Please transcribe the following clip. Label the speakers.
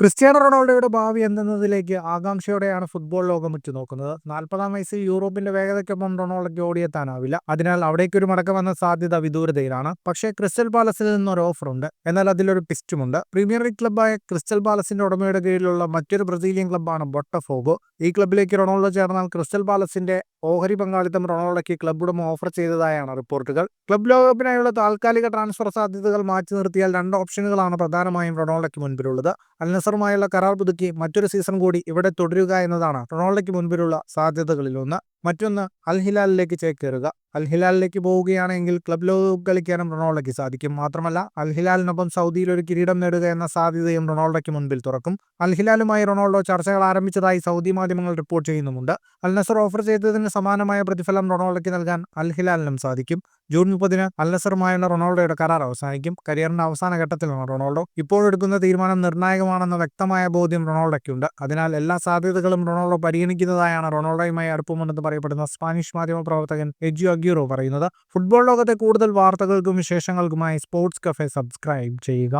Speaker 1: Cristiano റൊണാൾഡോയുടെ ഭാവി എന്തെന്നതിലേക്ക് ആകാംക്ഷയോടെയാണ് football ലോകം ഉറ്റുനോക്കുന്നത്. 40-ാം വയസ്സിൽ യൂറോപ്പിന്റെ വേഗതയ്ക്കൊപ്പം റൊണാൾഡോയ്ക്ക് ഓടിയെത്താനാവില്ല. അതിനാൽ അവിടേക്കൊരു മടക്കമെന്ന സാധ്യത വിദൂരതയിലാണ്. പക്ഷേ ക്രിസ്റ്റൽ പാലസിൽ നിന്നൊരു ഓഫറുണ്ട്. എന്നാൽ അതിലൊരു ട്വിസ്റ്റുമുണ്ട്. പ്രീമിയർ ലീഗ് ക്ലബ്ബായ ക്രിസ്റ്റൽ പാലസിന്റെ ഉടമയുടെ കീഴിലുള്ള മറ്റൊരു ബ്രസീലിയൻ ക്ലബ്ബാണ് ബൊട്ടഫോഗോ. ഈ ക്ലബ്ബിലേക്ക് റൊണാൾഡോ ചേർന്നാൽ ക്രിസ്റ്റൽ പാലസിന്റെ ഓഹരി പങ്കാളിത്തം റൊണാൾഡോയ്ക്ക് ക്ലബ്ബ് ഉടമ ഓഫർ ചെയ്തതായാണ് റിപ്പോർട്ടുകൾ. ക്ലബ്ബ് ലോകകപ്പിനായുള്ള താൽക്കാലിക ട്രാൻസ്ഫർ സാധ്യതകൾ മാറ്റി നിർത്തിയാൽ രണ്ട് ഓപ്ഷനുകളാണ് പ്രധാനമായും റൊണാൾഡോയ്ക്ക് മുൻപിലുള്ളത്. അൽ നസറുമായുള്ള കരാർ പുതുക്കി മറ്റൊരു സീസൺ കൂടി ഇവിടെ തുടരുക എന്നതാണ് റൊണാൾഡോയ്ക്ക് മുൻപിലുള്ള സാധ്യതകളിലൊന്ന്. മറ്റൊന്ന് അൽ ഹിലാലിലേക്ക് ചേക്കേറുക. അൽ ഹിലാലിലേക്ക് പോവുകയാണെങ്കിൽ ക്ലബ് ലോകകപ്പ് കളിക്കാനും റൊണാൾഡോയ്ക്ക് സാധിക്കും. മാത്രമല്ല അൽ ഹിലാലിനൊപ്പം സൗദിയിൽ ഒരു കിരീടം നേടുക എന്ന സാധ്യതയും റൊണാൾഡോയ്ക്ക് മുൻപിൽ തുറക്കും. അൽ ഹിലാലുമായി റൊണാൾഡോ ചർച്ചകൾ ആരംഭിച്ചതായി സൗദി മാധ്യമങ്ങൾ റിപ്പോർട്ട് ചെയ്യുന്നുമുണ്ട്. അൽ നസർ ഓഫർ ചെയ്തതിന് സമാനമായ പ്രതിഫലം റൊണാൾഡോയ്ക്ക് നൽകാൻ അൽ ഹിലാലിനും സാധിക്കും. ജൂൺ 30-ന് അൽ നസറുമായുള്ള റൊണാൾഡോയുടെ കരാർ അവസാനിക്കും. കരിയറിന്റെ അവസാന ഘട്ടത്തിലാണ് റൊണാൾഡോ. ഇപ്പോഴെടുക്കുന്ന തീരുമാനം നിർണായകമാണെന്ന വ്യക്തമായ ബോധ്യം റൊണാൾഡോയ്ക്കുണ്ട്. അതിനാൽ എല്ലാ സാധ്യതകളും റൊണാൾഡോ പരിഗണിക്കുന്നതായാണ് റൊണാൾഡോയുമായി അടുപ്പമുണ്ടെന്ന് പറയപ്പെടുന്ന സ്പാനിഷ് മാധ്യമ പ്രവർത്തകൻ എജിയോ അഗ്യൂറോ പറയുന്നത്. ഫുട്ബോൾ ലോകത്തെ കൂടുതൽ വാർത്തകൾക്കും വിശേഷങ്ങൾക്കുമായി സ്പോർട്സ് കഫേ സബ്സ്ക്രൈബ് ചെയ്യുക.